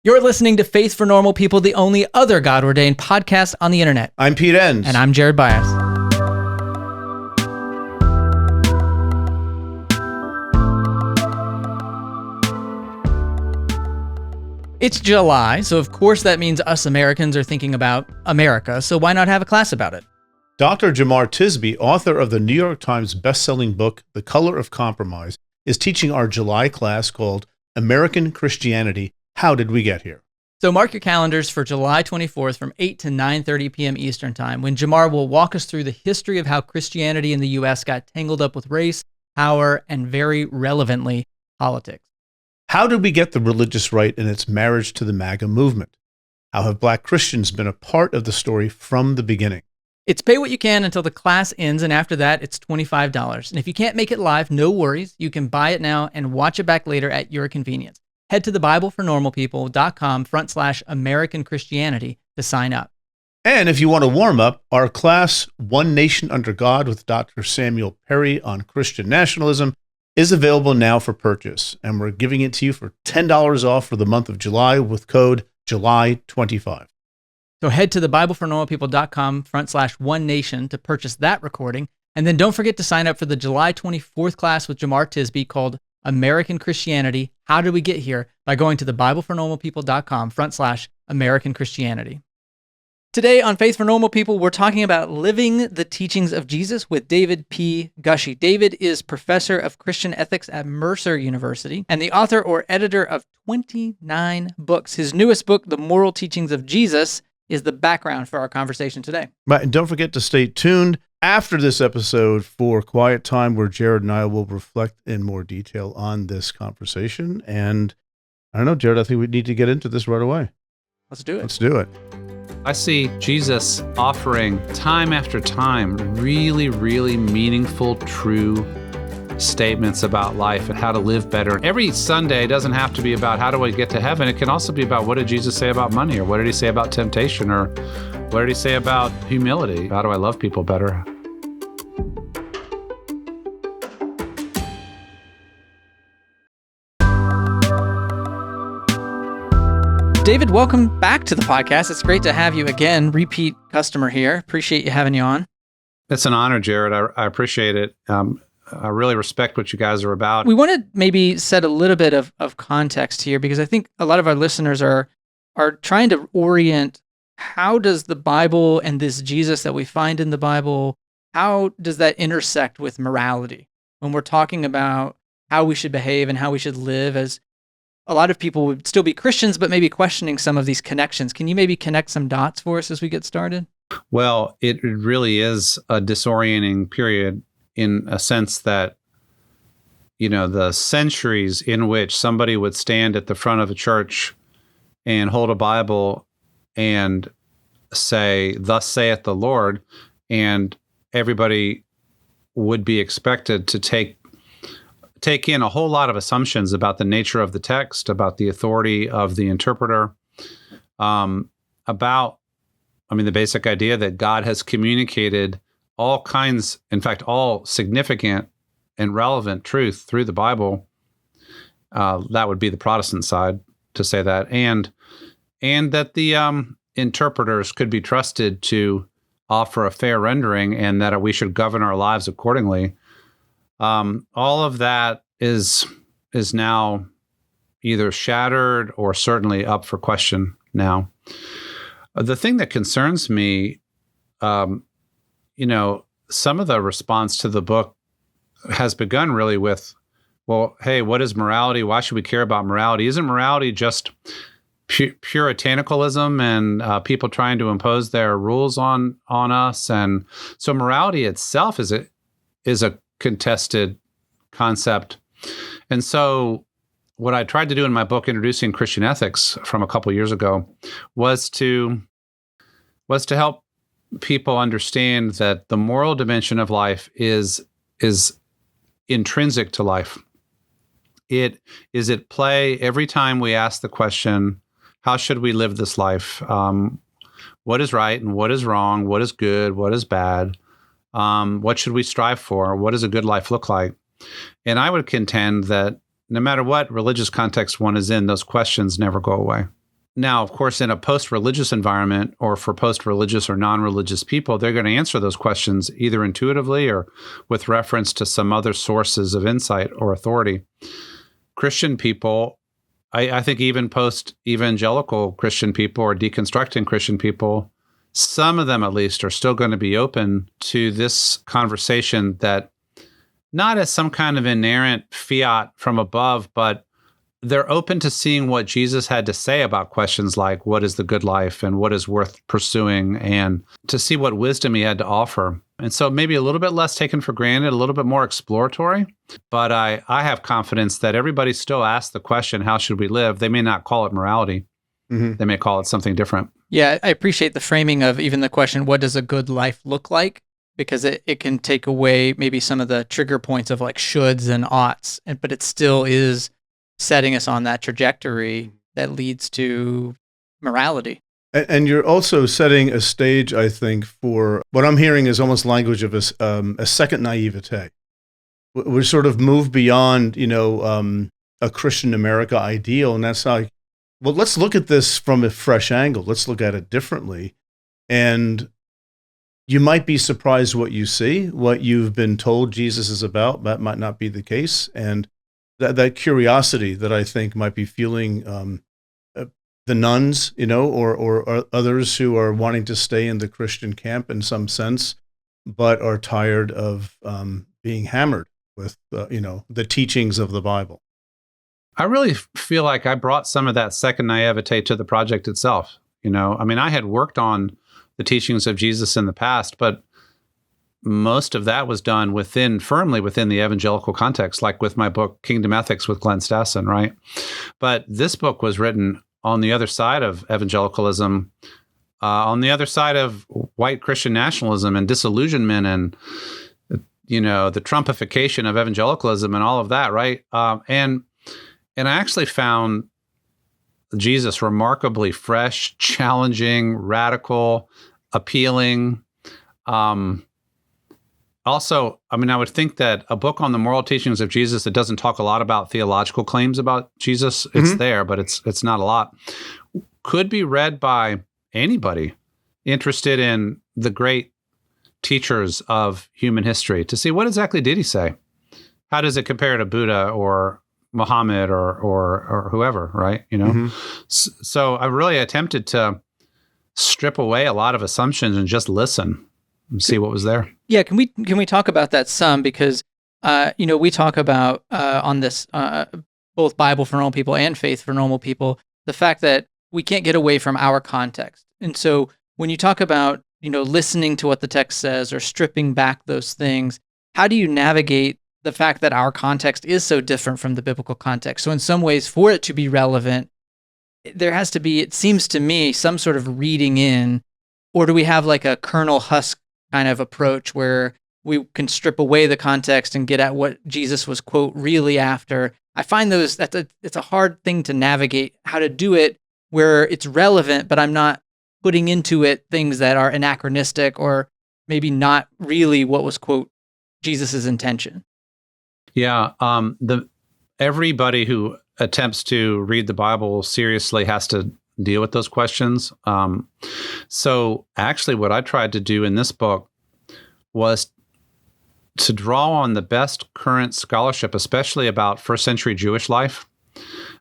You're listening to Faith for Normal People, the only other God-ordained podcast on the internet. I'm Pete Enns. And I'm Jared Bias. It's July, so of course that means us Americans are thinking about America, so why not have a class about it? Dr. Jemar Tisby, author of the New York Times bestselling book, The Color of Compromise, is teaching our July class called American Christianity, How Did We Get Here? So mark your calendars for July 24th from 8 to 9:30 p.m. Eastern Time, when Jemar will walk us through the history of how Christianity in the U.S. got tangled up with race, power, and very relevantly, politics. How did we get the religious right in its marriage to the MAGA movement? How have Black Christians been a part of the story from the beginning? It's pay what you can until the class ends, and after that, it's $25. And if you can't make it live, no worries. You can buy it now and watch it back later at your convenience. Head to thebiblefornormalpeople.com/American Christianity to sign up. And if you want to warm up, our class, One Nation Under God with Dr. Samuel Perry on Christian nationalism, is available now for purchase. And we're giving it to you for $10 off for the month of July with code July25. So head to thebiblefornormalpeople.com/One Nation to purchase that recording. And then don't forget to sign up for the July 24th class with Jemar Tisby called American Christianity, How Did We Get Here? By going to thebiblefornormalpeople.com/American Christianity. Today on Faith for Normal People, we're talking about living the teachings of Jesus with David P. Gushee. David is professor of Christian ethics at Mercer University and the author or editor of 29 books. His newest book, The Moral Teachings of Jesus, is the background for our conversation today. Right, and don't forget to stay tuned after this episode for Quiet Time, where Jared and I will reflect in more detail on this conversation. And I don't know, Jared, I think we need to get into this right away. Let's do it. Let's do it. I see Jesus offering time after time really, really meaningful, true statements about life and how to live better. Every Sunday doesn't have to be about how do I get to heaven. It can also be about what did Jesus say about money, or what did he say about temptation, or what did he say about humility? How do I love people better? David, welcome back to the podcast. It's great to have you again, repeat customer here. Appreciate you having you on. It's an honor, Jared. I appreciate it. I really respect what you guys are about. We want to maybe set a little bit of context here, because I think a lot of our listeners are trying to orient, how does the Bible and this Jesus that we find in the Bible, how does that intersect with morality? When we're talking about how we should behave and how we should live, as a lot of people would still be Christians, but maybe questioning some of these connections. Can you maybe connect some dots for us as we get started? Well, it really is a disorienting period, in a sense that, you know, the centuries in which somebody would stand at the front of a church and hold a Bible and say, "Thus saith the Lord," and everybody would be expected to take in a whole lot of assumptions about the nature of the text, about the authority of the interpreter, about the basic idea that God has communicated all kinds, in fact, all significant and relevant truth through the Bible. That would be the Protestant side to say that, and that the interpreters could be trusted to offer a fair rendering, and that we should govern our lives accordingly. All of that is now either shattered or certainly up for question now. The thing that concerns me, some of the response to the book has begun really with, well, hey, what is morality? Why should we care about morality? Isn't morality just puritanicalism and people trying to impose their rules on us? And so morality itself is a contested concept. And so what I tried to do in my book, Introducing Christian Ethics, from a couple years ago, was to help people understand that the moral dimension of life is intrinsic to life. It is at play every time we ask the question, how should we live this life? What is right and what is wrong? What is good? What is bad? What should we strive for? What does a good life look like? And I would contend that no matter what religious context one is in, those questions never go away. Now, of course, in a post-religious environment or for post-religious or non-religious people, they're going to answer those questions either intuitively or with reference to some other sources of insight or authority. Christian people, I think even post-evangelical Christian people or deconstructing Christian people, some of them at least are still going to be open to this conversation that not as some kind of inerrant fiat from above, but they're open to seeing what Jesus had to say about questions like what is the good life and what is worth pursuing, and to see what wisdom he had to offer. And so maybe a little bit less taken for granted, a little bit more exploratory. But I have confidence that everybody still asks the question, how should we live? They may not call it morality. Mm-hmm. They may call it something different. Yeah, I appreciate the framing of even the question, what does a good life look like? Because it can take away maybe some of the trigger points of like shoulds and oughts, but it still is setting us on that trajectory that leads to morality. And you're also setting a stage, I think, for what I'm hearing is almost language of a second naivete. We sort of move beyond, a Christian America ideal, and that's like, well, let's look at this from a fresh angle. Let's look at it differently. And you might be surprised what you see, what you've been told Jesus is about. That might not be the case. And that curiosity that I think might be fueling the nuns, or others who are wanting to stay in the Christian camp in some sense, but are tired of being hammered with, the teachings of the Bible. I really feel like I brought some of that second naivete to the project itself. I had worked on the teachings of Jesus in the past, but most of that was done firmly within the evangelical context, like with my book, Kingdom Ethics with Glenn Stassen, right? But this book was written on the other side of evangelicalism, on the other side of white Christian nationalism and disillusionment and, the Trumpification of evangelicalism and all of that, right? And I actually found Jesus remarkably fresh, challenging, radical, appealing. Also, I would think that a book on the moral teachings of Jesus that doesn't talk a lot about theological claims about Jesus, it's there, but it's not a lot, could be read by anybody interested in the great teachers of human history to see what exactly did he say? How does it compare to Buddha or Muhammad or whoever, right? So I really attempted to strip away a lot of assumptions and just listen and see what was there. Yeah, can we talk about that some? Because we talk about on this both Bible for normal people and faith for normal people, the fact that we can't get away from our context. And so when you talk about listening to what the text says or stripping back those things, how do you navigate the fact that our context is so different from the biblical context? So in some ways, for it to be relevant, there has to be, it seems to me, some sort of reading in, or do we have like a kernel husk kind of approach where we can strip away the context and get at what Jesus was, quote, really after? I find it's a hard thing to navigate, how to do it where it's relevant, but I'm not putting into it things that are anachronistic or maybe not really what was, quote, Jesus's intention. Yeah, everybody who attempts to read the Bible seriously has to deal with those questions. So actually what I tried to do in this book was to draw on the best current scholarship, especially about first century Jewish life.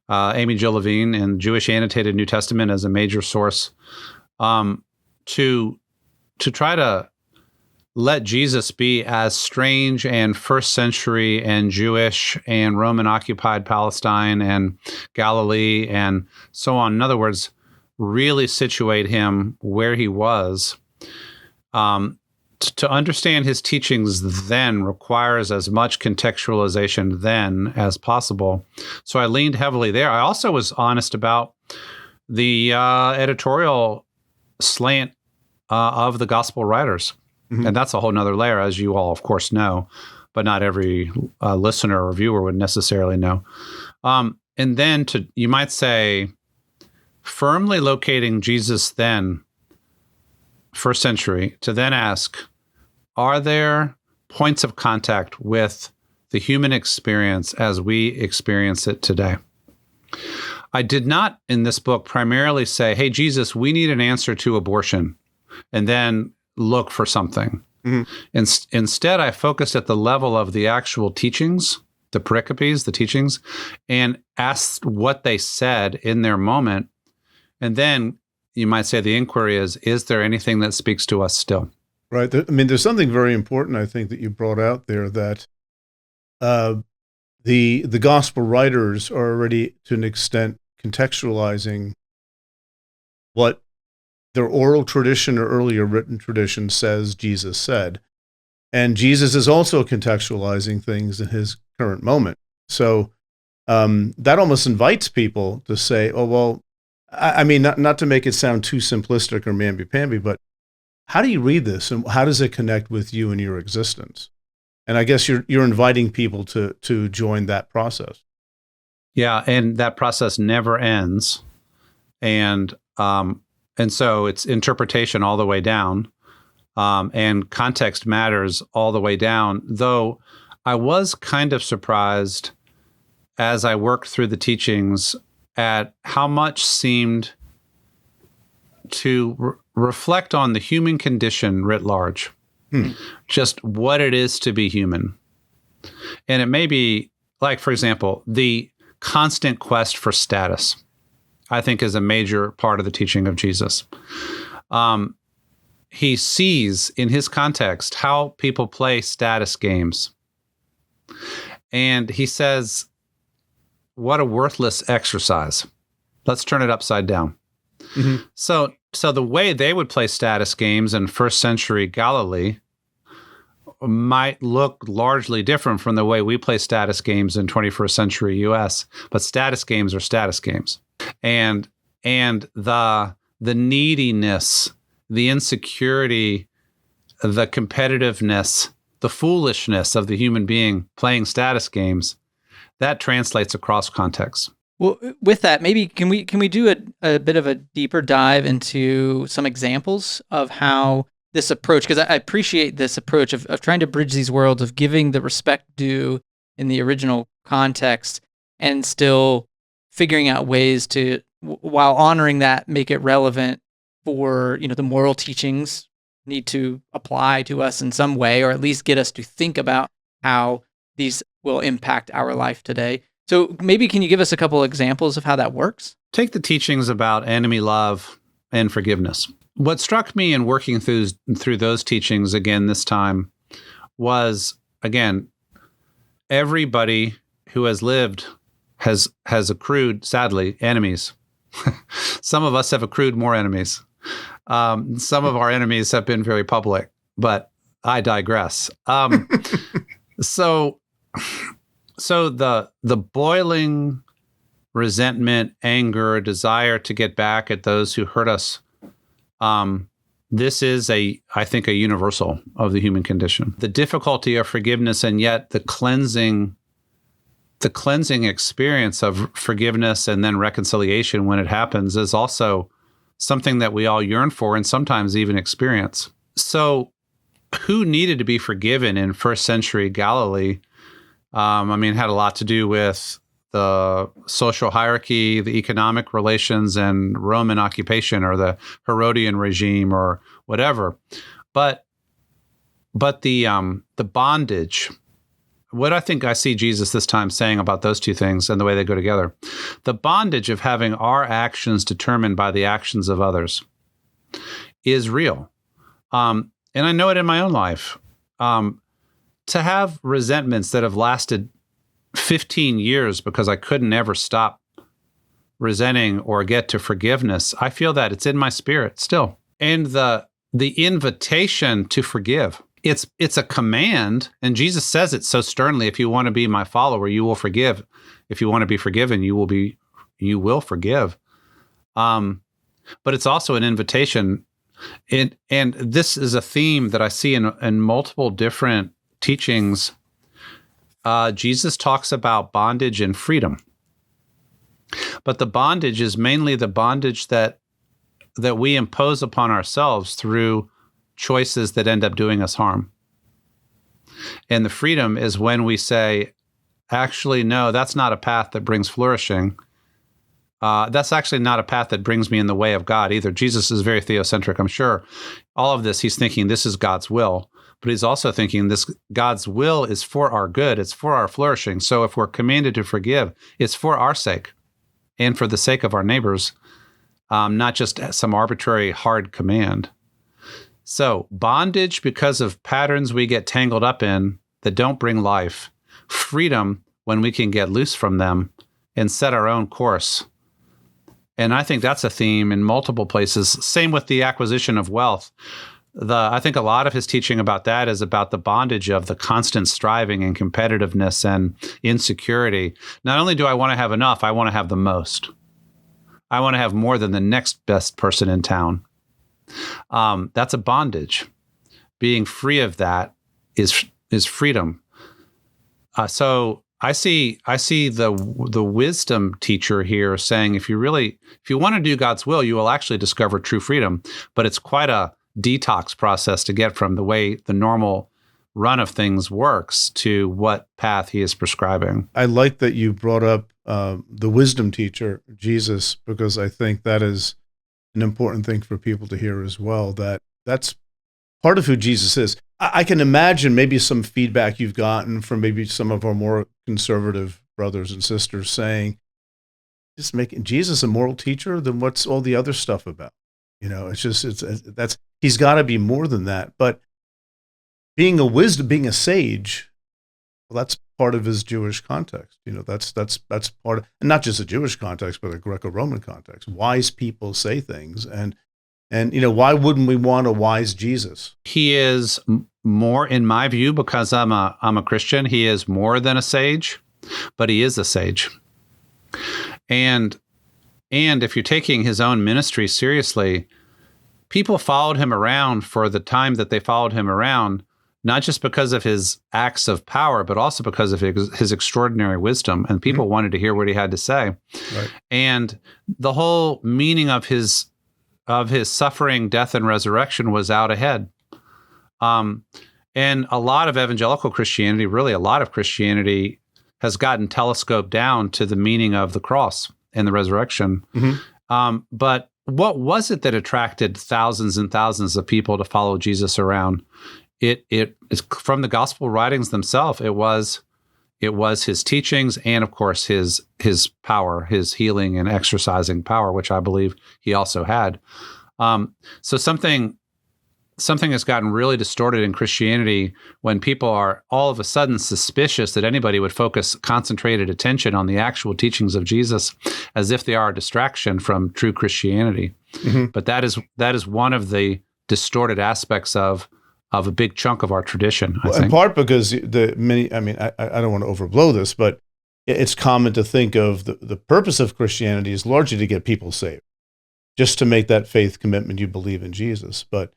Amy Jill Levine and Jewish Annotated New Testament as a major source, to try to let Jesus be as strange and first century and Jewish and Roman occupied Palestine and Galilee and so on. In other words, really situate him where he was. To understand his teachings then requires as much contextualization then as possible. So I leaned heavily there. I also was honest about the editorial slant of the gospel writers. Mm-hmm. And that's a whole nother layer, as you all, of course, know, but not every listener or viewer would necessarily know. And then you might say, firmly locating Jesus then, first century, to then ask, are there points of contact with the human experience as we experience it today? I did not in this book primarily say, hey, Jesus, we need an answer to abortion, and then look for something. Instead, I focused at the level of the actual teachings, the pericopes, the teachings, and asked what they said in their moment. And then you might say the inquiry is there anything that speaks to us still? Right. I mean, there's something very important, I think, that you brought out there, that the gospel writers are already, to an extent, contextualizing what their oral tradition or earlier written tradition says Jesus said. And Jesus is also contextualizing things in his current moment. So that almost invites people to say, oh, well, I mean, not to make it sound too simplistic or mamby-pamby, but how do you read this, and how does it connect with you and your existence? And I guess you're inviting people to join that process. Yeah, and that process never ends. And so it's interpretation all the way down, and context matters all the way down. Though I was kind of surprised as I worked through the teachings at how much seemed to reflect on the human condition writ large, just what it is to be human. And it may be, like, for example, the constant quest for status, I think, is a major part of the teaching of Jesus. He sees in his context how people play status games. And he says, what a worthless exercise. Let's turn it upside down. Mm-hmm. So the way they would play status games in first century Galilee might look largely different from the way we play status games in 21st century US, but status games are status games. And the neediness, the insecurity, the competitiveness, the foolishness of the human being playing status games, that translates across contexts. Well, with that, maybe can we do a bit of a deeper dive into some examples of how this approach, because I appreciate this approach of trying to bridge these worlds, of giving the respect due in the original context and still figuring out ways to, while honoring that, make it relevant for, the moral teachings need to apply to us in some way, or at least get us to think about how these will impact our life today. So maybe can you give us a couple examples of how that works? Take the teachings about enemy love and forgiveness. What struck me in working through those teachings again this time was, again, everybody who has lived has accrued, sadly, enemies. Some of us have accrued more enemies. Some of our enemies have been very public, but I digress. So the boiling resentment, anger, desire to get back at those who hurt us, this is I think a universal of the human condition. The difficulty of forgiveness, and yet the cleansing experience of forgiveness and then reconciliation when it happens is also something that we all yearn for and sometimes even experience. So who needed to be forgiven in first century Galilee? It had a lot to do with the social hierarchy, the economic relations, and Roman occupation, or the Herodian regime, or whatever. But the bondage, what I think I see Jesus this time saying about those two things and the way they go together, the bondage of having our actions determined by the actions of others is real. And I know it in my own life. To have resentments that have lasted 15 years because I couldn't ever stop resenting or get to forgiveness, I feel that it's in my spirit still. And the invitation to forgive, it's a command, and Jesus says it so sternly: if you want to be my follower, you will forgive. If you want to be forgiven, you will forgive. But it's also an invitation. And this is a theme that I see in multiple different teachings. Jesus talks about bondage and freedom. But the bondage is mainly the bondage that we impose upon ourselves through choices that end up doing us harm. And the freedom is when we say, actually, no, that's not a path that brings flourishing. That's actually not a path that brings me in the way of God either. Jesus is very theocentric, I'm sure. All of this, he's thinking this is God's will, but he's also thinking this God's will is for our good. It's for our flourishing. So if we're commanded to forgive, it's for our sake and for the sake of our neighbors, not just some arbitrary hard command. So bondage because of patterns we get tangled up in that don't bring life. Freedom when we can get loose from them and set our own course. And I think that's a theme in multiple places. Same with the acquisition of wealth. I think a lot of his teaching about that is about the bondage of the constant striving and competitiveness and insecurity. Not only do I want to have enough, I want to have the most. I want to have more than the next best person in town. That's a bondage. Being free of that is freedom. So I see the wisdom teacher here saying, if you want to do God's will, you will actually discover true freedom. But it's quite a detox process to get from the way the normal run of things works to what path he is prescribing. I like that you brought up the wisdom teacher, Jesus, because I think that is an important thing for people to hear as well, that's part of who Jesus is. I can imagine maybe some feedback you've gotten from maybe some of our more conservative brothers and sisters saying, just making Jesus a moral teacher, then what's all the other stuff about? He's got to be more than that. But being a sage, well, that's part of his Jewish context. That's part of, and not just a Jewish context, but a Greco-Roman context. Wise people say things, and why wouldn't we want a wise Jesus? He is more, in my view, because I'm a Christian, he is more than a sage, but he is a sage. And if you're taking his own ministry seriously, people followed him around for the time that they followed him around, not just because of his acts of power, but also because of his extraordinary wisdom. And people wanted to hear what he had to say. Right. And the whole meaning of his suffering, death, and resurrection was out ahead. And a lot of evangelical Christianity, really a lot of Christianity, has gotten telescoped down to the meaning of the cross and the resurrection. But what was it that attracted thousands and thousands of people to follow Jesus around? It is from the gospel writings themselves. It was his teachings and, of course, his power, his healing and exercising power, which I believe he also had. So something has gotten really distorted in Christianity when people are all of a sudden suspicious that anybody would focus concentrated attention on the actual teachings of Jesus as if they are a distraction from true Christianity. But that is one of the distorted aspects of a big chunk of our tradition, I think. In part because I don't want to overblow this, but it's common to think of the purpose of Christianity is largely to get people saved, just to make that faith commitment you believe in Jesus. But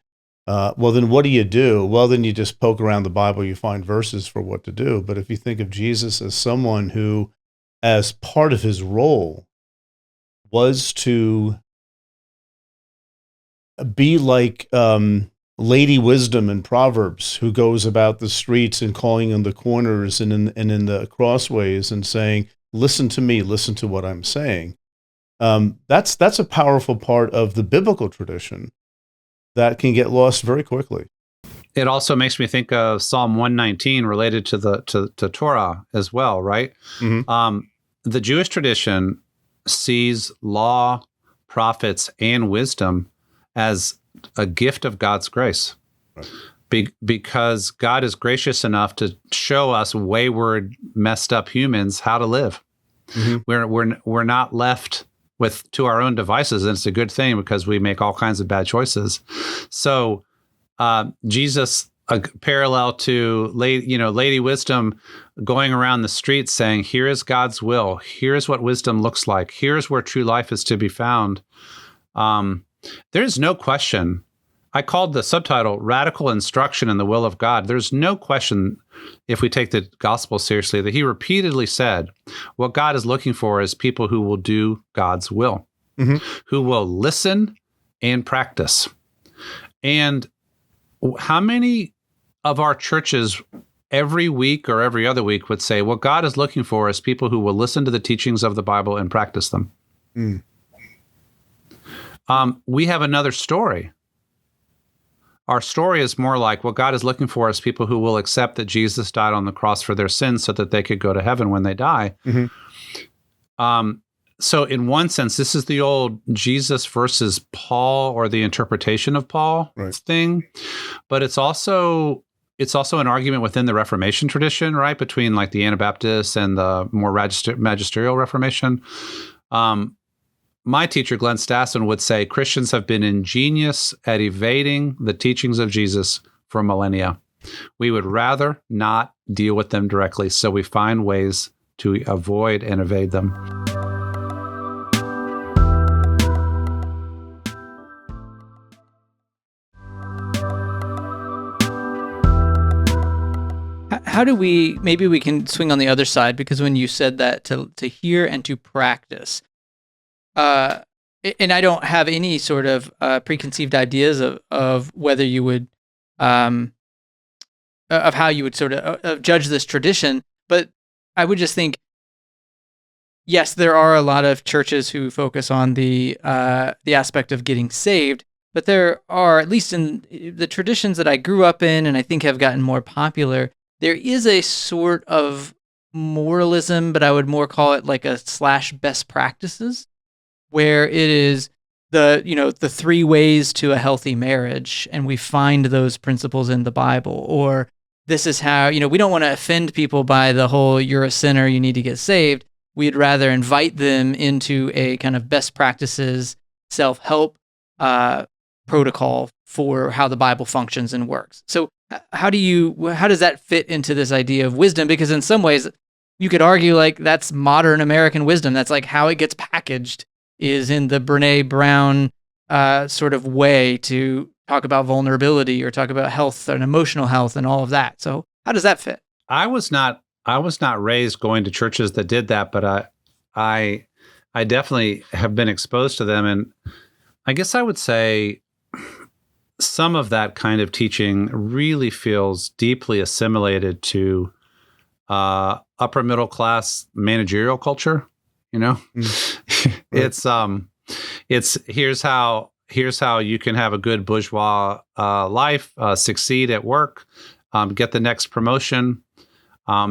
well, then what do? Well, then you just poke around the Bible, you find verses for what to do. But if you think of Jesus as someone who, as part of his role, was to be like Lady Wisdom in Proverbs, who goes about the streets and calling on the corners and in the crossways and saying, listen to me, listen to what I'm saying. That's a powerful part of the biblical tradition that can get lost very quickly. It also makes me think of Psalm 119 related to Torah as well, right? The Jewish tradition sees law, prophets, and wisdom as a gift of God's grace. Right. Because God is gracious enough to show us wayward, messed up humans how to live. We're not left to our own devices, and it's a good thing because we make all kinds of bad choices. So Jesus, parallel to Lady Wisdom, going around the streets saying, "Here is God's will. Here's what wisdom looks like. Here's where true life is to be found." There's no question. I called the subtitle "Radical Instruction in the Will of God." There's no question, if we take the gospel seriously, that he repeatedly said, what God is looking for is people who will do God's will, who will listen and practice. And how many of our churches every week or every other week would say, what God is looking for is people who will listen to the teachings of the Bible and practice them? Mm. We have another story. Our story is more like what God is looking for is people who will accept that Jesus died on the cross for their sins so that they could go to heaven when they die. Mm-hmm. So in one sense, this is the old Jesus versus Paul or the interpretation of Paul thing, but it's also an argument within the Reformation tradition, right? Between like the Anabaptists and the more magisterial Reformation. My teacher, Glenn Stassen, would say Christians have been ingenious at evading the teachings of Jesus for millennia. We would rather not deal with them directly, so we find ways to avoid and evade them. How do maybe we can swing on the other side, because when you said that to hear and to practice, and I don't have any sort of preconceived ideas of whether you would, of how you would sort of judge this tradition, but I would just think, yes, there are a lot of churches who focus on the aspect of getting saved, but there are, at least in the traditions that I grew up in and I think have gotten more popular, there is a sort of moralism, but I would more call it like a / best practices, where it is the 3 ways to a healthy marriage, and we find those principles in the Bible. Or this is how, we don't want to offend people by the whole "you're a sinner, you need to get saved." We'd rather invite them into a kind of best practices, self-help protocol for how the Bible functions and works. So how does that fit into this idea of wisdom? Because in some ways, you could argue like that's modern American wisdom. That's like how it gets packaged, is in the Brene Brown sort of way to talk about vulnerability or talk about health and emotional health and all of that. So how does that fit? I was not raised going to churches that did that, but I definitely have been exposed to them, and I guess I would say some of that kind of teaching really feels deeply assimilated to upper middle class managerial culture. It's here's how you can have a good bourgeois life, succeed at work, get the next promotion,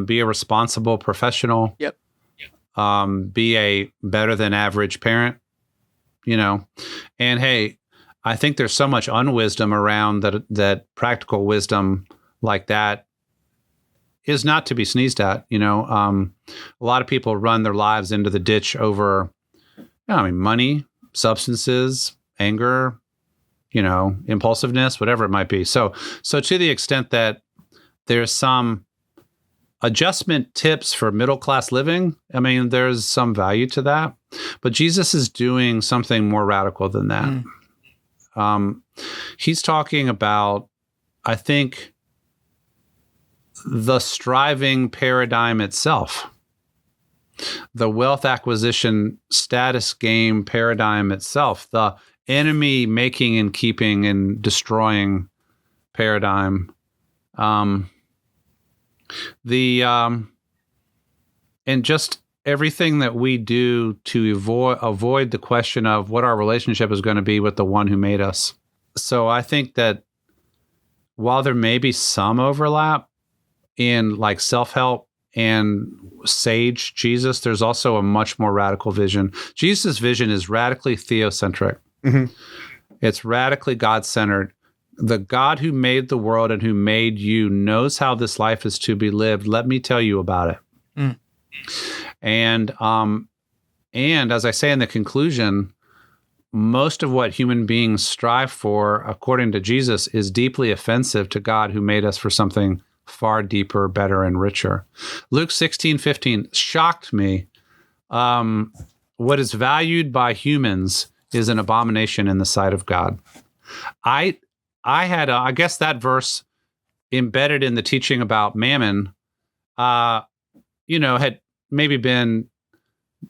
be a responsible professional. Yep. Be a better than average parent. And hey, I think there's so much unwisdom around that practical wisdom like that is not to be sneezed at. A lot of people run their lives into the ditch over, money, substances, anger, impulsiveness, whatever it might be. So to the extent that there's some adjustment tips for middle-class living, there's some value to that. But Jesus is doing something more radical than that. He's talking about, I think, the striving paradigm itself, the wealth acquisition status game paradigm itself, the enemy making and keeping and destroying paradigm, and just everything that we do to avoid the question of what our relationship is going to be with the one who made us. So I think that while there may be some overlap in like self-help and sage Jesus, there's also a much more radical vision. Jesus' vision is radically theocentric. Mm-hmm. It's radically God-centered. The God who made the world and who made you knows how this life is to be lived. Let me tell you about it. And as I say in the conclusion, most of what human beings strive for, according to Jesus, is deeply offensive to God who made us for something far deeper, better, and richer. Luke 16:15 shocked me. What is valued by humans is an abomination in the sight of God. I had, I guess that verse embedded in the teaching about mammon, had maybe been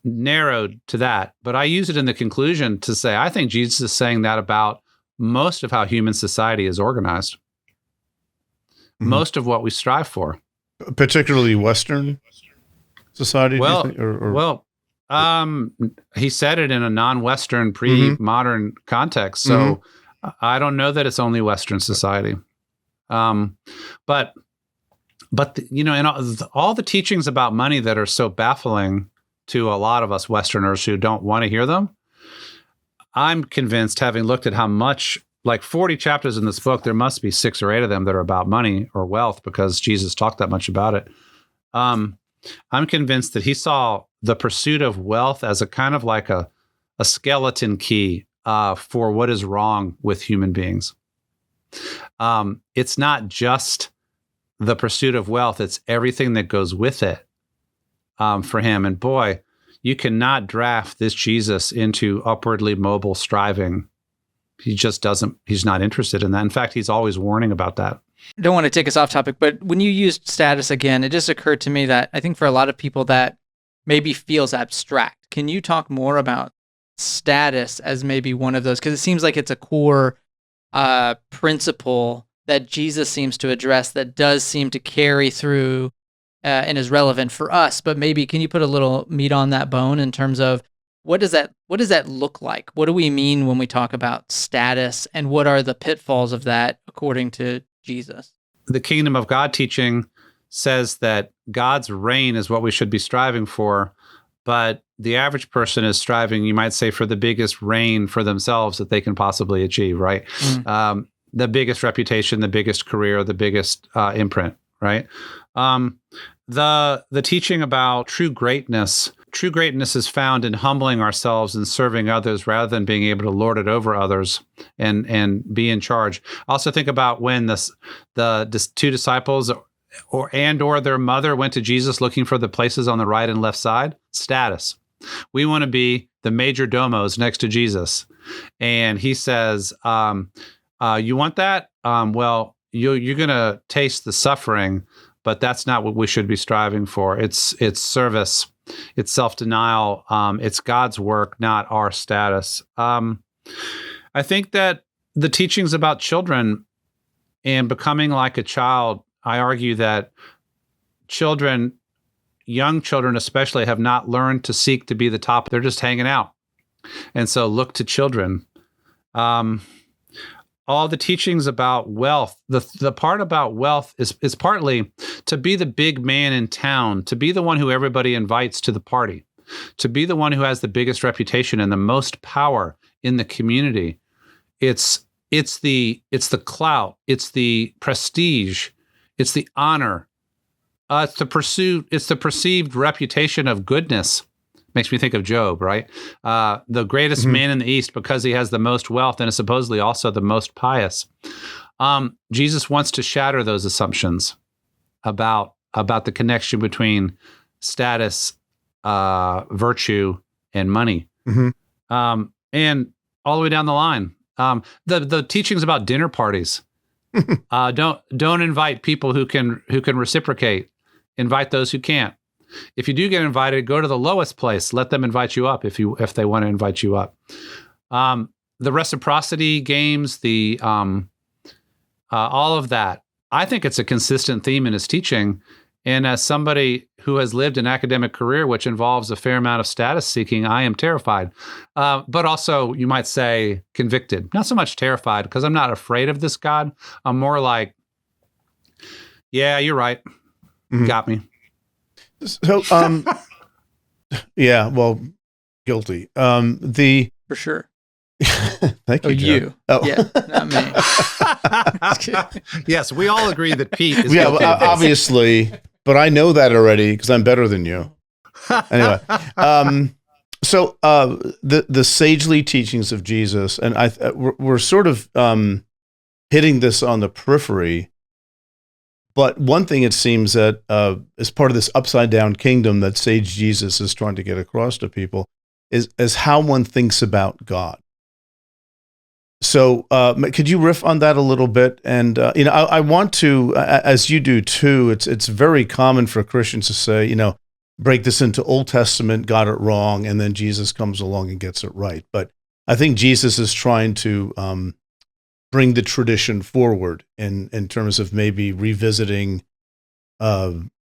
narrowed to that, but I use it in the conclusion to say, I think Jesus is saying that about most of how human society is organized, most of what we strive for. Particularly Western society, Well, do you think? He said it in a non-Western, pre-modern context. So I don't know that it's only Western society. But in all the teachings about money that are so baffling to a lot of us Westerners who don't want to hear them, I'm convinced, having looked at how much, like 40 chapters in this book, there must be 6 or 8 of them that are about money or wealth because Jesus talked that much about it. I'm convinced that he saw the pursuit of wealth as a kind of like a skeleton key for what is wrong with human beings. It's not just the pursuit of wealth, it's everything that goes with it for him. And boy, you cannot draft this Jesus into upwardly mobile striving. He just doesn't, he's not interested in that. In fact, he's always warning about that. I don't want to take us off topic, but when you used status again, it just occurred to me that I think for a lot of people that maybe feels abstract. Can you talk more about status as maybe one of those? Because it seems like it's a core principle that Jesus seems to address that does seem to carry through and is relevant for us. But maybe can you put a little meat on that bone in terms of what does that look like? What do we mean when we talk about status, and what are the pitfalls of that according to Jesus? The kingdom of God teaching says that God's reign is what we should be striving for, but the average person is striving, you might say, for the biggest reign for themselves that they can possibly achieve, right? The biggest reputation, the biggest career, the biggest imprint, right? The teaching about true greatness is found in humbling ourselves and serving others rather than being able to lord it over others and be in charge. Also think about when the 2 disciples or their mother went to Jesus looking for the places on the right and left side. Status. We want to be the major domos next to Jesus. And he says, you want that? Well, you're going to taste the suffering, but that's not what we should be striving for. It's service. It's self-denial. It's God's work, not our status. I think that the teachings about children and becoming like a child, I argue that young children especially, have not learned to seek to be the top. They're just hanging out. And so look to children. All the teachings about wealth, the part about wealth is partly to be the big man in town, to be the one who everybody invites to the party, to be the one who has the biggest reputation and the most power in the community. It's the clout, it's the prestige, it's the honor, it's the perceived reputation of goodness. Makes me think of Job, right? The greatest man in the East because he has the most wealth and is supposedly also the most pious. Jesus wants to shatter those assumptions about the connection between status, virtue, and money. And all the way down the line, the teachings about dinner parties. Don't invite people who can reciprocate. Invite those who can't. If you do get invited, go to the lowest place. Let them invite you up if they want to invite you up. The reciprocity games, all of that. I think it's a consistent theme in his teaching. And as somebody who has lived an academic career, which involves a fair amount of status seeking, I am terrified. But also, you might say, convicted. Not so much terrified, because I'm not afraid of this God. I'm more like, yeah, you're right. Got me. So, yeah, well, guilty. For sure. Thank you. You. Oh, yeah, not me. Yes, we all agree that Pete is yeah, guilty. obviously, but I know that already because I'm better than you. Anyway, so the sagely teachings of Jesus, and we're sort of hitting this on the periphery. But one thing it seems that as part of this upside down kingdom that sage Jesus is trying to get across to people is how one thinks about God. So could you riff on that a little bit? And I want to, as you do too. It's very common for Christians to say, break this into Old Testament, got it wrong, and then Jesus comes along and gets it right. But I think Jesus is trying to bring the tradition forward in terms of maybe revisiting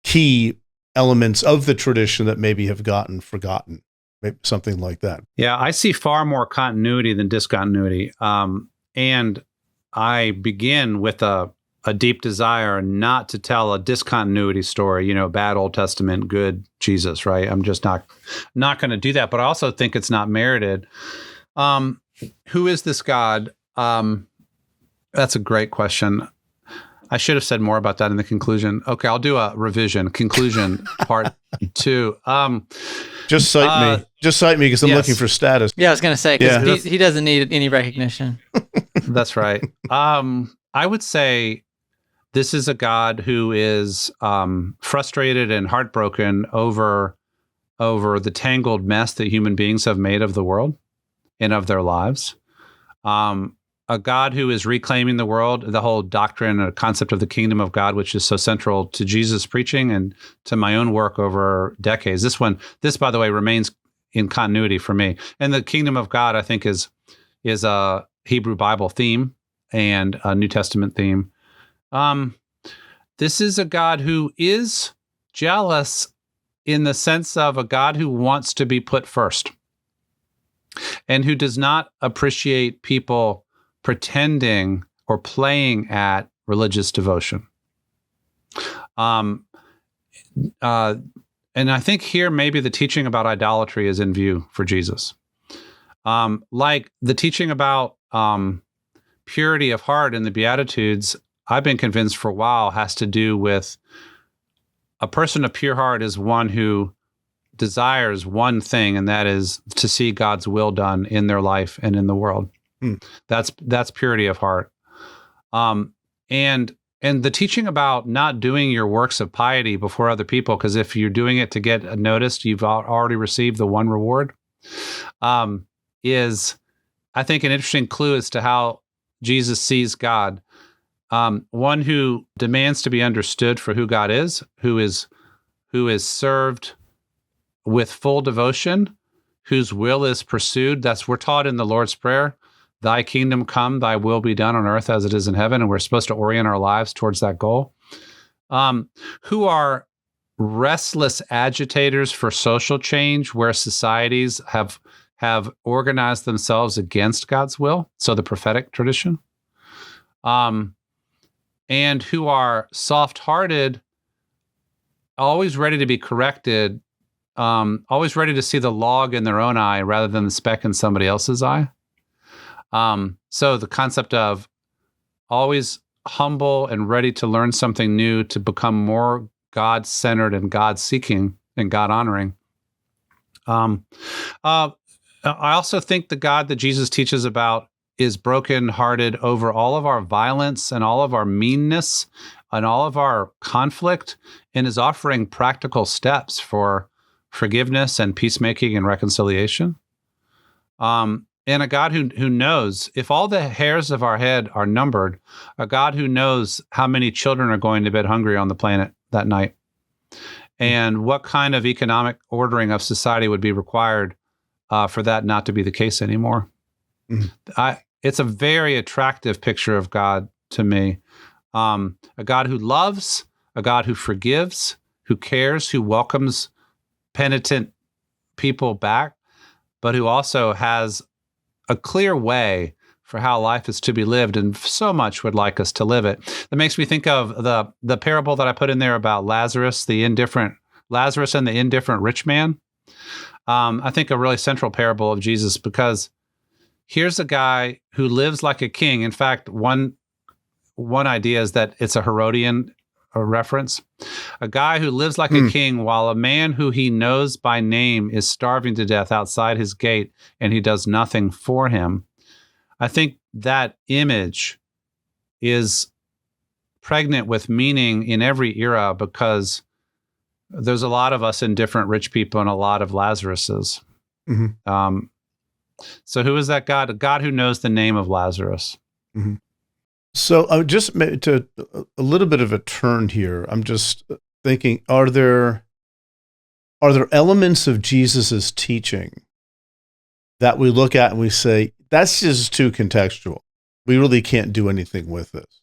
key elements of the tradition that maybe have gotten forgotten. maybe something like that. Yeah, I see far more continuity than discontinuity. And I begin with a deep desire not to tell a discontinuity story, bad Old Testament, good Jesus, right? I'm just not going to do that. But I also think it's not merited. Who is this God? That's a great question. I should have said more about that in the conclusion. Okay, I'll do a revision. Conclusion part 2. Just cite me. Just cite me because I'm looking for status. Yeah, I was going to say, because he doesn't need any recognition. That's right. I would say this is a God who is frustrated and heartbroken over the tangled mess that human beings have made of the world and of their lives. A God who is reclaiming the world, the whole doctrine and concept of the kingdom of God, which is so central to Jesus' preaching and to my own work over decades. This, by the way, remains in continuity for me. And the kingdom of God, I think, is a Hebrew Bible theme and a New Testament theme. This is a God who is jealous in the sense of a God who wants to be put first and who does not appreciate people pretending or playing at religious devotion. And I think here maybe the teaching about idolatry is in view for Jesus. Like the teaching about purity of heart in the Beatitudes, I've been convinced for a while has to do with a person of pure heart is one who desires one thing, and that is to see God's will done in their life and in the world. That's purity of heart. And the teaching about not doing your works of piety before other people, because if you're doing it to get noticed, you've already received the one reward, is, I think, an interesting clue as to how Jesus sees God. One who demands to be understood for who God is, who is served with full devotion, whose will is pursued. We're taught in the Lord's Prayer, thy kingdom come, thy will be done on earth as it is in heaven. And we're supposed to orient our lives towards that goal. Who are restless agitators for social change where societies have organized themselves against God's will. So the prophetic tradition. And who are soft-hearted, always ready to be corrected, always ready to see the log in their own eye rather than the speck in somebody else's eye. So the concept of always humble and ready to learn something new to become more God-centered and God-seeking and God-honoring. I also think the God that Jesus teaches about is broken-hearted over all of our violence and all of our meanness and all of our conflict, and is offering practical steps for forgiveness and peacemaking and reconciliation. And a God who knows, if all the hairs of our head are numbered, a God who knows how many children are going to bed hungry on the planet that night, and what kind of economic ordering of society would be required for that not to be the case anymore. It's a very attractive picture of God to me. A God who loves, a God who forgives, who cares, who welcomes penitent people back, but who also has a clear way for how life is to be lived, and so much would like us to live it. That makes me think of the parable that I put in there about Lazarus and the indifferent rich man. I think a really central parable of Jesus, because here's a guy who lives like a king. In fact, one idea is that it's a Herodian reference. A guy who lives like a king while a man who he knows by name is starving to death outside his gate, and he does nothing for him. I think that image is pregnant with meaning in every era, because there's a lot of us indifferent rich people and a lot of Lazaruses. So who is that God? A God who knows the name of Lazarus. So just to a little bit of a turn here, I'm just thinking, are there elements of Jesus's teaching that we look at and we say, that's just too contextual. We really can't do anything with this.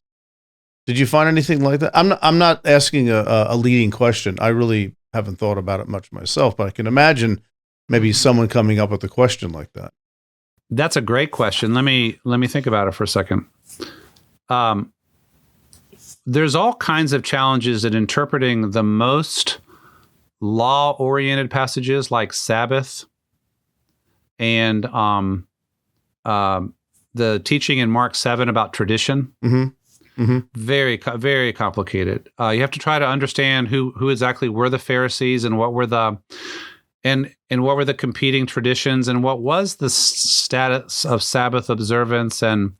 Did you find anything like that? I'm not asking a leading question. I really haven't thought about it much myself, but I can imagine maybe someone coming up with a question like that? That's a great question. Let me think about it for a second. There's all kinds of challenges in interpreting the most law-oriented passages like Sabbath and the teaching in Mark 7 about tradition. Very, very complicated. You have to try to understand who exactly were the Pharisees and what were the what were the competing traditions and what was the status of Sabbath observance and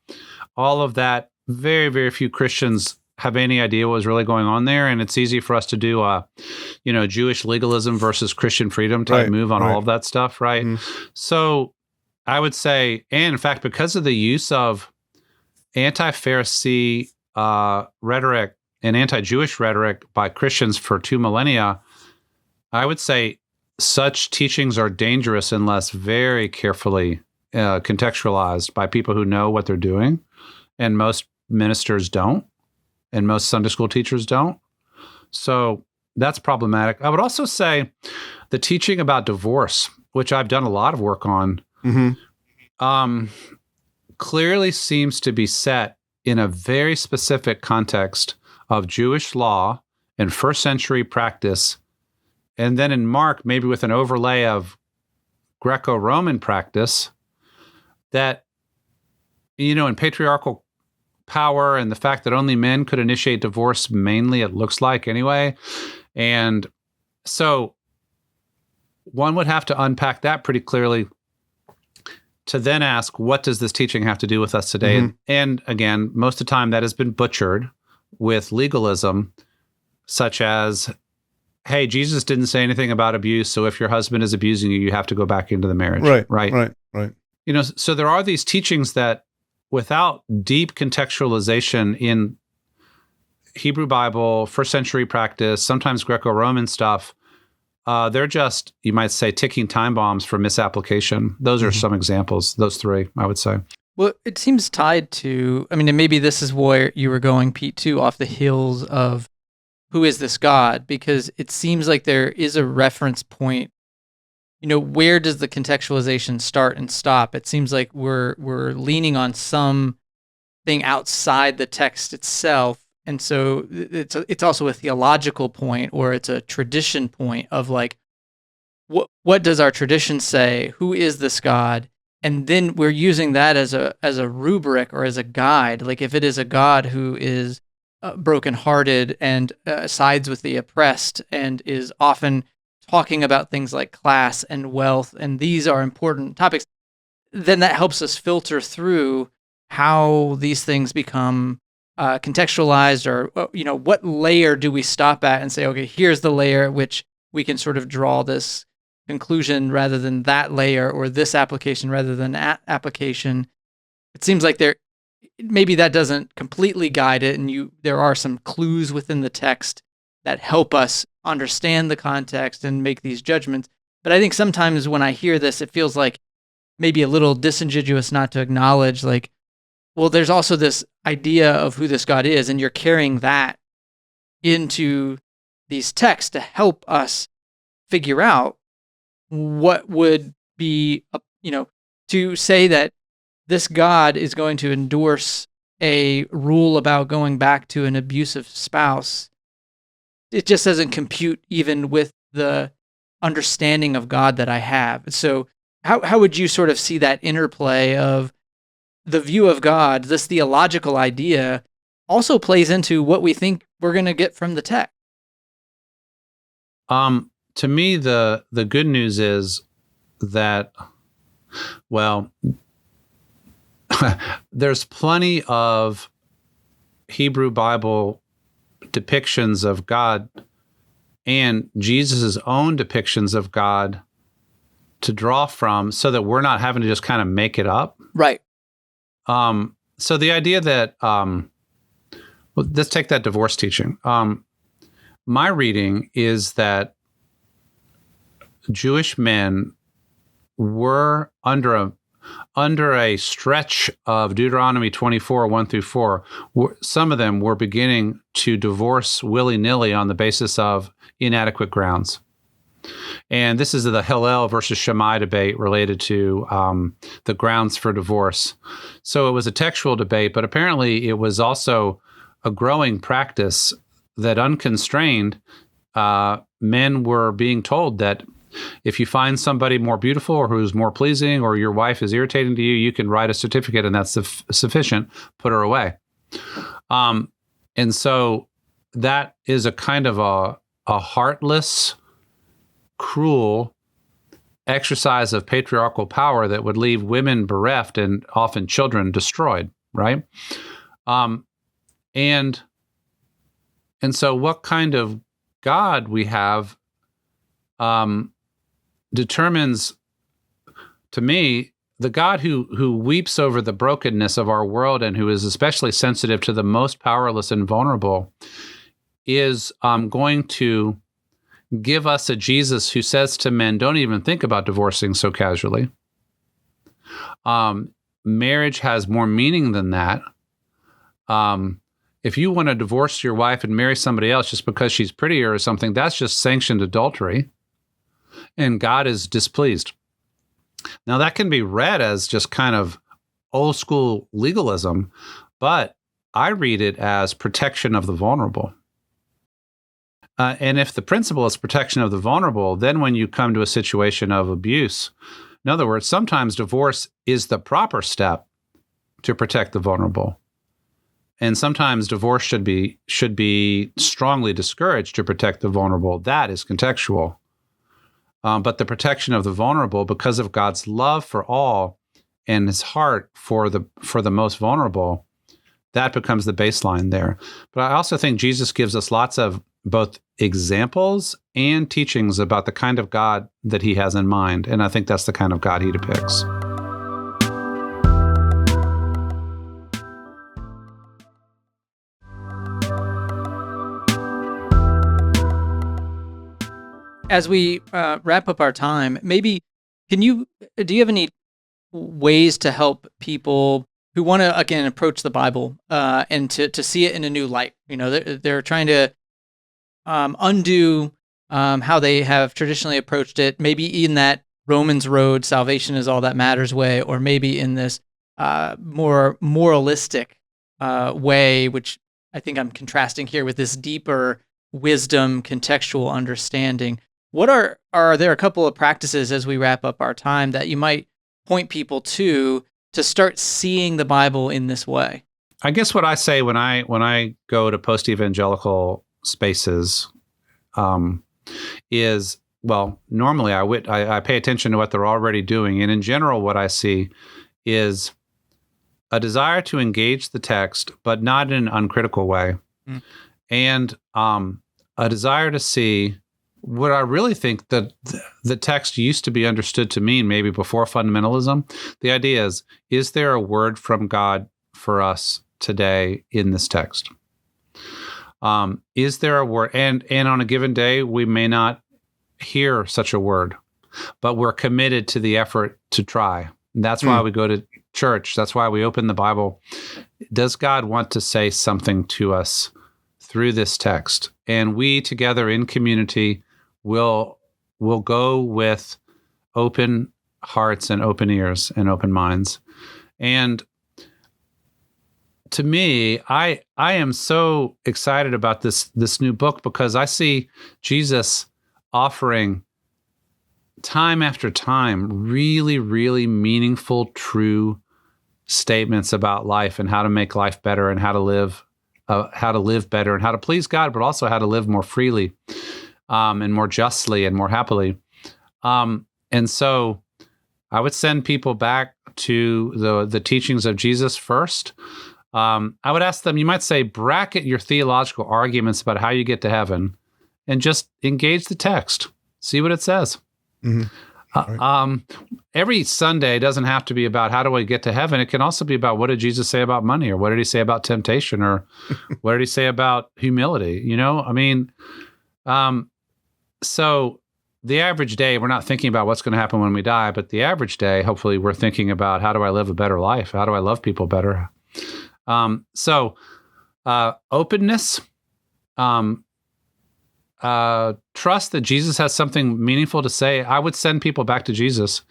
all of that. Very, very few Christians have any idea what was really going on there, and it's easy for us to do a, Jewish legalism versus Christian freedom type move on all of that stuff, right? So I would say, and in fact, because of the use of anti-Pharisee rhetoric and anti-Jewish rhetoric by Christians for 2 millennia, I would say such teachings are dangerous unless very carefully contextualized by people who know what they're doing, and most ministers don't. And most Sunday school teachers don't. So that's problematic. I would also say the teaching about divorce, which I've done a lot of work on, clearly seems to be set in a very specific context of Jewish law and first century practice. And then in Mark, maybe with an overlay of Greco-Roman practice that, in patriarchal power and the fact that only men could initiate divorce, mainly it looks like anyway. And so one would have to unpack that pretty clearly to then ask, what does this teaching have to do with us today? And again, most of the time that has been butchered with legalism, such as, hey, Jesus didn't say anything about abuse, so if your husband is abusing you, you have to go back into the marriage. Right. So there are these teachings that, without deep contextualization in Hebrew Bible, first century practice, sometimes Greco-Roman stuff, they're just, you might say, ticking time bombs for misapplication. Those are some examples, those 3, I would say. Well, it seems tied to, and maybe this is where you were going, Pete, too, off the heels of who is this God? Because it seems like there is a reference point. Where does the contextualization start and stop? It seems like we're leaning on something outside the text itself, and so it's also a theological point, or it's a tradition point of like, what does our tradition say? Who is this God? And then we're using that as a rubric or as a guide. Like if it is a God who is brokenhearted and sides with the oppressed and is often talking about things like class and wealth, and these are important topics, then that helps us filter through how these things become contextualized, or what layer do we stop at and say, okay, here's the layer at which we can sort of draw this conclusion rather than that layer, or this application rather than that application. It seems like maybe that doesn't completely guide it, and there are some clues within the text that help us understand the context and make these judgments. But I think sometimes when I hear this, it feels like maybe a little disingenuous not to acknowledge, like, well, there's also this idea of who this God is, and you're carrying that into these texts to help us figure out what would be, to say that this God is going to endorse a rule about going back to an abusive spouse. It just doesn't compute even with the understanding of God that I have. So how would you sort of see that interplay of the view of God, this theological idea, also plays into what we think we're going to get from the text? To me, the good news is that, well, there's plenty of Hebrew Bible depictions of God and Jesus' own depictions of God to draw from, so that we're not having to just kind of make it up. Right. So the idea that, let's take that divorce teaching. My reading is that Jewish men were under a stretch of Deuteronomy 24, 1-4, some of them were beginning to divorce willy-nilly on the basis of inadequate grounds. And this is the Hillel versus Shammai debate related to the grounds for divorce. So it was a textual debate, but apparently it was also a growing practice that unconstrained, men were being told that if you find somebody more beautiful or who's more pleasing or your wife is irritating to you, you can write a certificate and that's sufficient. Put her away. And so that is a kind of a heartless, cruel exercise of patriarchal power that would leave women bereft and often children destroyed, right? And so what kind of God we have determines, to me, the God who weeps over the brokenness of our world and who is especially sensitive to the most powerless and vulnerable is going to give us a Jesus who says to men, don't even think about divorcing so casually. Marriage has more meaning than that. If you want to divorce your wife and marry somebody else just because she's prettier or something, that's just sanctioned adultery. And God is displeased. Now, that can be read as just kind of old school legalism, but I read it as protection of the vulnerable. And if the principle is protection of the vulnerable, then when you come to a situation of abuse, in other words, sometimes divorce is the proper step to protect the vulnerable. And sometimes divorce should be strongly discouraged to protect the vulnerable. That is contextual. But the protection of the vulnerable, because of God's love for all and his heart for the most vulnerable, that becomes the baseline there. But I also think Jesus gives us lots of both examples and teachings about the kind of God that he has in mind. And I think that's the kind of God he depicts. As we wrap up our time, maybe do you have any ways to help people who want to, again, approach the Bible and to see it in a new light? You know, they're trying to undo how they have traditionally approached it, maybe in that Romans road, salvation is all that matters way, or maybe in this more moralistic way, which I think I'm contrasting here with this deeper wisdom, contextual understanding. What are there a couple of practices as we wrap up our time that you might point people to start seeing the Bible in this way? I guess what I say when I go to post-evangelical spaces is, well, normally I pay attention to what they're already doing. And in general, what I see is a desire to engage the text, but not in an uncritical way. Mm. And a desire to see what I really think that the text used to be understood to mean, maybe before fundamentalism. The idea is there a word from God for us today in this text? Is there a word? And on a given day, we may not hear such a word, but we're committed to the effort to try. And that's why we go to church. That's why we open the Bible. Does God want to say something to us through this text? And we together in community will go with open hearts and open ears and open minds. And to me, I am so excited about this new book because I see Jesus offering time after time really, really meaningful, true statements about life and how to make life better and how to live better and how to please God, but also how to live more freely and more justly and more happily. And so I would send people back to the teachings of Jesus first. I would ask them, you might say, bracket your theological arguments about how you get to heaven and just engage the text. See what it says. Mm-hmm. Right. Every Sunday doesn't have to be about how do I get to heaven. It can also be about what did Jesus say about money, or what did he say about temptation, or what did he say about humility? You know, I mean, so the average day, we're not thinking about what's going to happen when we die, but the average day, hopefully we're thinking about how do I live a better life? How do I love people better? So openness, trust that Jesus has something meaningful to say, I would send people back to Jesus.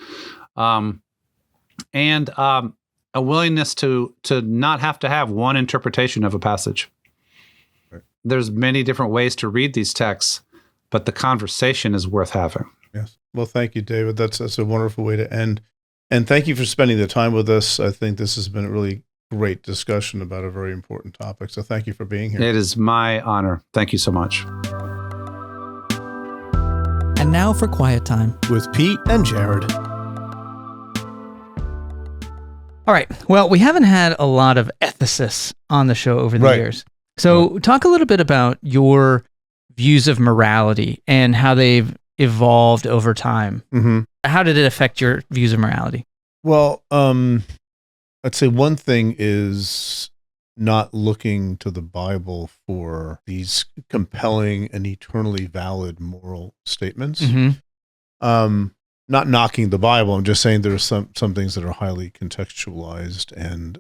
And a willingness to not have to have one interpretation of a passage. Right. There's many different ways to read these texts, but the conversation is worth having. Yes. Well, thank you, David. That's a wonderful way to end. And thank you for spending the time with us. I think this has been a really great discussion about a very important topic. So thank you for being here. It is my honor. Thank you so much. And now for quiet time. With Pete and Jared. All right. Well, we haven't had a lot of ethicists on the show over the years. So talk a little bit about your views of morality and how they've evolved over time. Mm-hmm. How did it affect your views of morality? Well, I'd say one thing is not looking to the Bible for these compelling and eternally valid moral statements. Mm-hmm. Not knocking the Bible. I'm just saying there are some things that are highly contextualized. And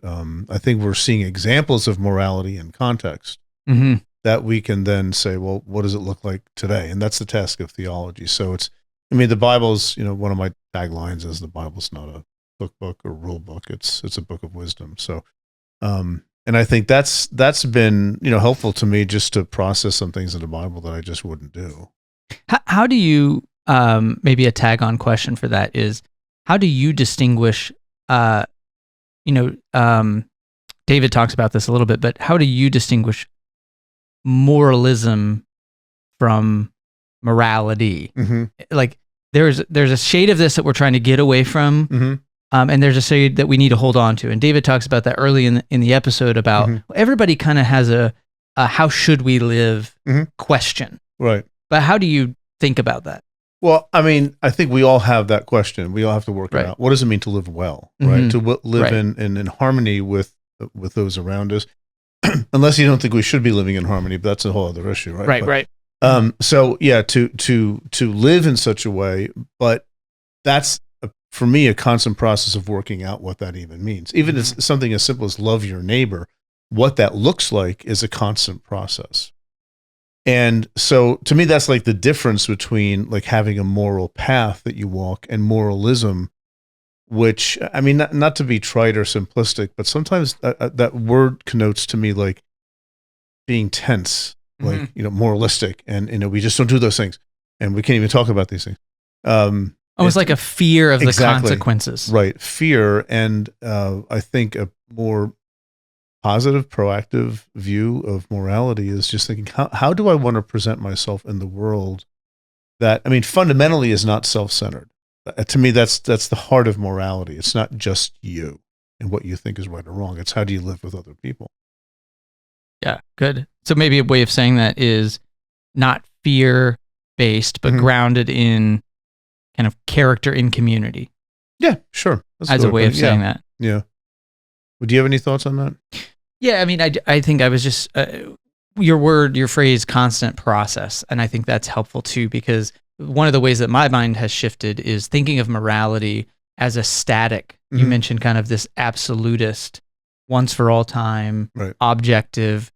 I think we're seeing examples of morality in context Mm-hmm. that we can then say, well, what does it look like today? And that's the task of theology. So the Bible's, one of my taglines is the Bible's not a cookbook or rule book. It's a book of wisdom. So, and I think that's been, helpful to me just to process some things in the Bible that I just wouldn't do. How do you, maybe a tag on question for that is, how do you distinguish, David talks about this a little bit, but how do you distinguish moralism from morality? Mm-hmm. Like there's a shade of this that we're trying to get away from. Mm-hmm. And there's a shade that we need to hold on to. And David talks about that early in the episode about everybody kind of has a how should we live question. Right. But how do you think about that? Well, I think we all have that question. We all have to work it out. What does it mean to live well, right? To live in harmony with those around us. Unless you don't think we should be living in harmony, but that's a whole other issue, right? Right. So yeah, to live in such a way, but that's for me a constant process of working out what that even means. Even as something as simple as love your neighbor, what that looks like is a constant process. And so to me, that's like the difference between like having a moral path that you walk and moralism, which, not to be trite or simplistic, but sometimes that word connotes to me like being tense, like, moralistic, and, we just don't do those things, and we can't even talk about these things. Almost like a fear of the consequences. Right. Fear. And I think a more positive, proactive view of morality is just thinking, how do I want to present myself in the world that, fundamentally is not self-centered. To me, that's the heart of morality. It's not just you and what you think is right or wrong. It's how do you live with other people. Yeah, good. So maybe a way of saying that is not fear-based, but grounded in kind of character in community. Yeah, sure. That's as a way of saying that. Yeah. Well, do you have any thoughts on that? Yeah, I think I was just, your phrase, constant process. And I think that's helpful too, because one of the ways that my mind has shifted is thinking of morality as a static. You mentioned kind of this absolutist, once for all time, objective,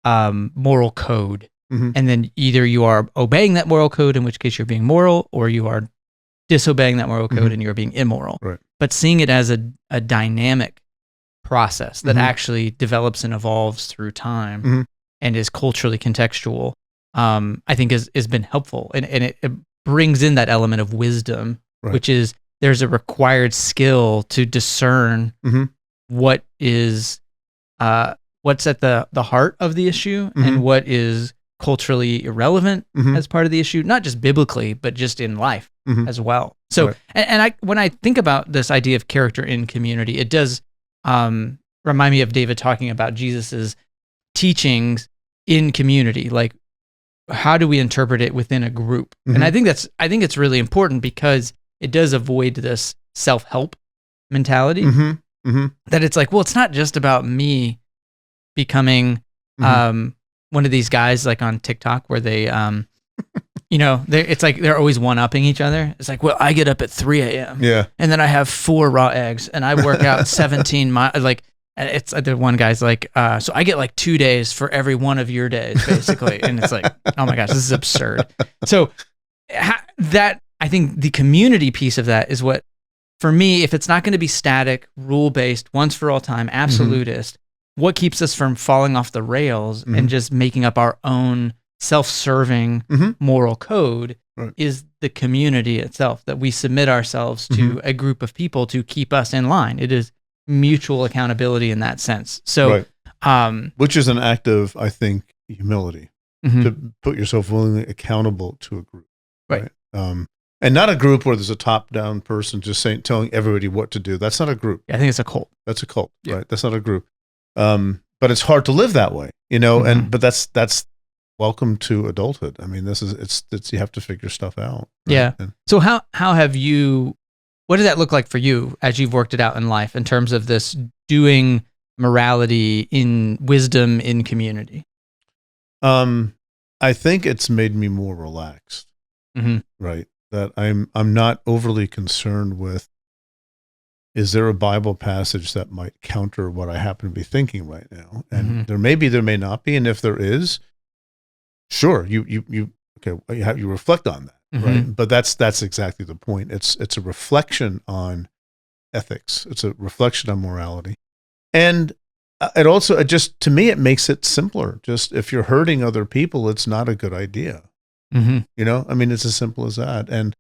moral code. And then either you are obeying that moral code, in which case you're being moral, or you are disobeying that moral code and you're being immoral. Right. But seeing it as a dynamic process that actually develops and evolves through time and is culturally contextual, I think has been helpful. And it brings in that element of wisdom, which is there's a required skill to discern what is what's at the heart of the issue and what is culturally irrelevant as part of the issue, not just biblically, but just in life as well. So, and when I think about this idea of character in community, it does remind me of David talking about Jesus's teachings in community. Like, how do we interpret it within a group? And I think it's really important because it does avoid this self-help mentality that it's like, well, it's not just about me becoming one of these guys like on TikTok where they it's like they're always one-upping each other. It's like, well, I get up at 3 a.m. Yeah. And then I have 4 raw eggs and I work out 17 miles. Like, And it's the one guy's like, so I get like 2 days for every one of your days, basically. And it's like, oh my gosh, this is absurd. So that, I think the community piece of that is what, for me, if it's not going to be static, rule-based, once for all time, absolutist, what keeps us from falling off the rails and just making up our own self-serving moral code is the community itself, that we submit ourselves to a group of people to keep us in line. It is mutual accountability in that sense. So, which is an act of, I think, humility, to put yourself willingly accountable to a group. Right. And not a group where there's a top-down person just telling everybody what to do. That's not a group. I think it's a cult. That's a cult, right? That's not a group. But it's hard to live that way, but that's welcome to adulthood. I mean, it's you have to figure stuff out. Right? Yeah. So how have you, what does that look like for you as you've worked it out in life in terms of this doing morality in wisdom in community? I think it's made me more relaxed, right? That I'm not overly concerned with, is there a Bible passage that might counter what I happen to be thinking right now? And there may not be. And if there is, sure, you reflect on that, right? But that's exactly the point. It's a reflection on ethics. It's a reflection on morality. And to me, it makes it simpler. Just if you're hurting other people, it's not a good idea. I mean, it's as simple as that. And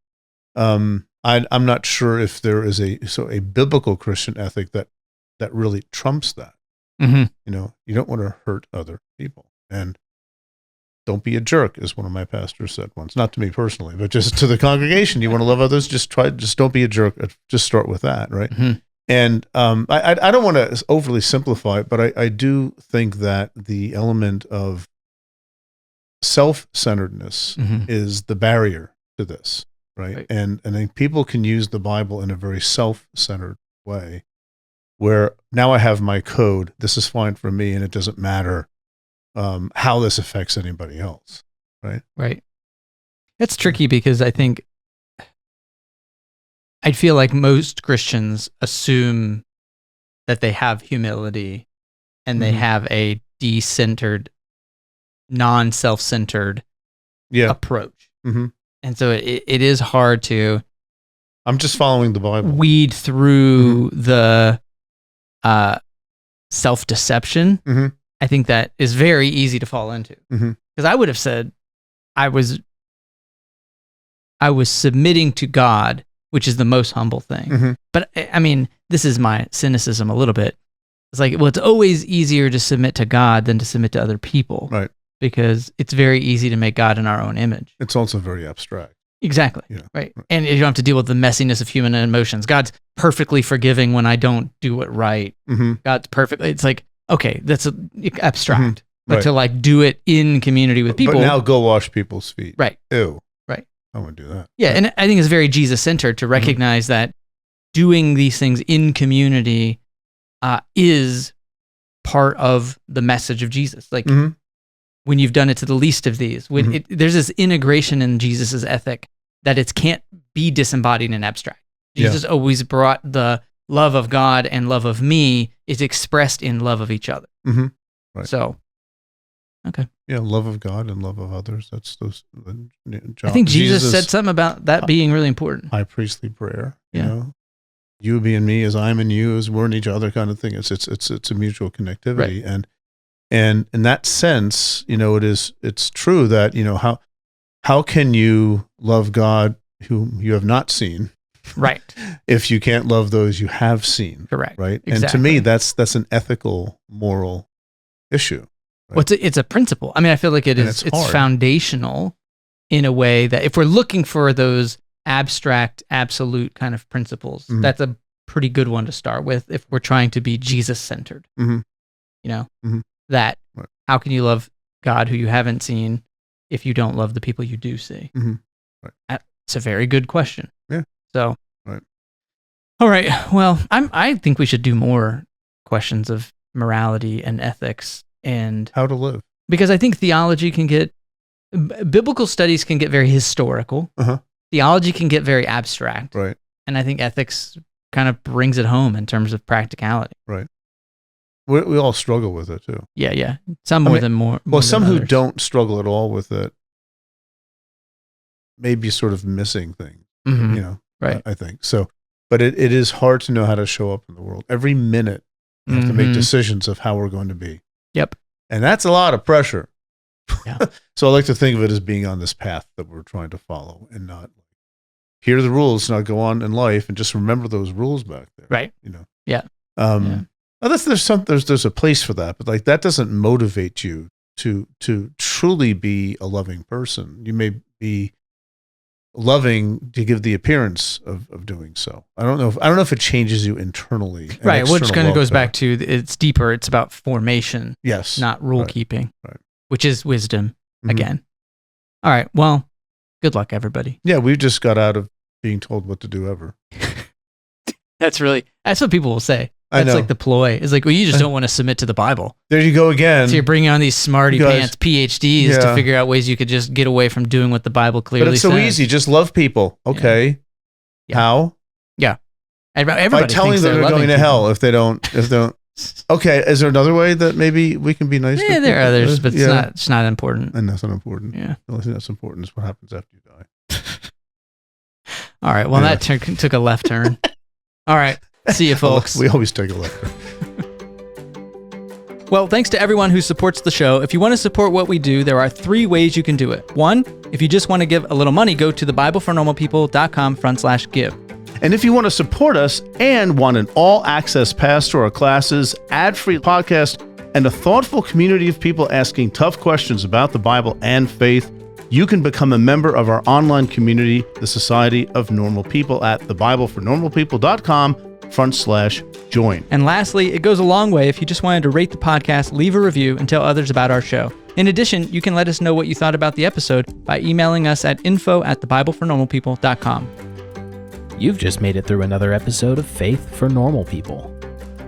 I'm not sure if there is a biblical Christian ethic that really trumps that. You don't want to hurt other people, and don't be a jerk, as one of my pastors said once. Not to me personally, but just to the congregation. You want to love others, just don't be a jerk. Just start with that, right? And I don't want to overly simplify it, but I do think that the element of self-centeredness is the barrier to this. Right. And I think people can use the Bible in a very self-centered way, where now I have my code, this is fine for me, and it doesn't matter how this affects anybody else. Right. It's tricky because I feel like most Christians assume that they have humility and they have a de-centered, non-self-centered approach. And so it is hard to... I'm just following the Bible. ...weed through the self-deception. I think that is very easy to fall into. Because I would have said I was submitting to God, which is the most humble thing. But I mean, this is my cynicism a little bit. It's like, well, it's always easier to submit to God than to submit to other people. Right. Because it's very easy to make God in our own image. It's also very abstract. Exactly. Right. And you don't have to deal with the messiness of human emotions. God's perfectly forgiving when I don't do it right. God's perfect. It's like, okay, that's abstract. But to like do it in community with people. But now go wash people's feet. Right. Ew. Right. I want to do that. Yeah. And I think it's very Jesus-centered to recognize that doing these things in community is part of the message of Jesus. Like, when you've done it to the least of these, when there's this integration in Jesus's ethic that it can't be disembodied in abstract. Jesus always brought the love of God and love of me is expressed in love of each other. Right. So, okay. Yeah, love of God and love of others. That's those. I think Jesus said something about that being really important. High priestly prayer. You be in me as I'm in you, as we're in each other, kind of thing. It's a mutual connectivity, and in that sense, it's true that how can you love God whom you have not seen, right? If you can't love those you have seen, correct? Right, exactly. And to me, that's an ethical, moral issue. Right? Well, it's a principle. I mean, I feel like it's foundational in a way that if we're looking for those abstract, absolute kind of principles, that's a pretty good one to start with if we're trying to be Jesus-centered. That how can you love God who you haven't seen if you don't love the people you do see? Right. It's a very good question. Yeah. So, right. All right. Well, I think we should do more questions of morality and ethics and how to live, because I think theology can get biblical studies can get very historical. Theology can get very abstract. Right. And I think ethics kind of brings it home in terms of practicality. Right. we all struggle with it too. Yeah. Some more than more. Well, some who others. don't struggle at all with it may be sort of missing things, Right. I think. So, but it is hard to know how to show up in the world. Every minute, we have to make decisions of how we're going to be. Yep. And that's a lot of pressure. Yeah. So I like to think of it as being on this path that we're trying to follow and not here are the rules, now go on in life and just remember those rules back there. Right. Yeah. There's a place for that, but like that doesn't motivate you to truly be a loving person. You may be loving to give the appearance of doing so. I don't know if it changes you internally. Right. Which kind of goes back to it's deeper. It's about formation. Yes. Not rule keeping. Right. Which is wisdom again. All right. Well, good luck, everybody. Yeah, we just got out of being told what to do ever. That's what people will say. That's like the ploy. It's like, well, you just don't want to submit to the Bible. There you go again. So you're bringing on these smarty pants PhDs to figure out ways you could just get away from doing what the Bible clearly says. But it's so easy. Just love people. Okay. Yeah. How? Yeah. Everybody by telling thinks them they're going to hell if they don't. Okay. Is there another way that maybe we can be nice? Yeah, there are others, but it's not important. And that's not important. Yeah. The only thing that's important is what happens after you die. All right. Well, that took a left turn. All right. See you, folks. We always take a left turn. Well, thanks to everyone who supports the show. If you want to support what we do, there are 3 ways you can do it. 1, if you just want to give a little money, go to thebiblefornormalpeople.com/give. And if you want to support us and want an all-access pass to our classes, ad-free podcast, and a thoughtful community of people asking tough questions about the Bible and faith, you can become a member of our online community, the Society of Normal People, at thebiblefornormalpeople.com/join. And lastly, it goes a long way if you just wanted to rate the podcast, leave a review, and tell others about our show. In addition, you can let us know what you thought about the episode by emailing us at info@thebiblefornormalpeople.com. You've just made it through another episode of Faith for Normal People.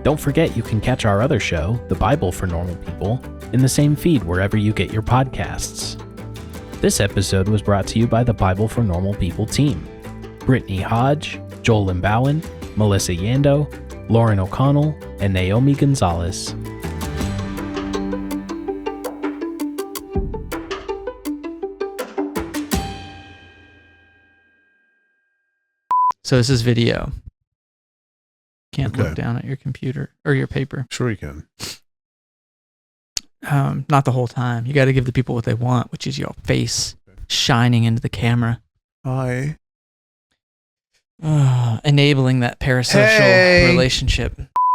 Don't forget you can catch our other show, The Bible for Normal People, in the same feed wherever you get your podcasts. This episode was brought to you by the Bible for Normal People team. Brittany Hodge, Joel Limbowen, Melissa Yando, Lauren O'Connell, and Naomi Gonzalez. So this is video. Can't look down at your computer or your paper. Sure you can. Not the whole time. You got to give the people what they want, which is your face shining into the camera. Hi. Enabling that parasocial relationship.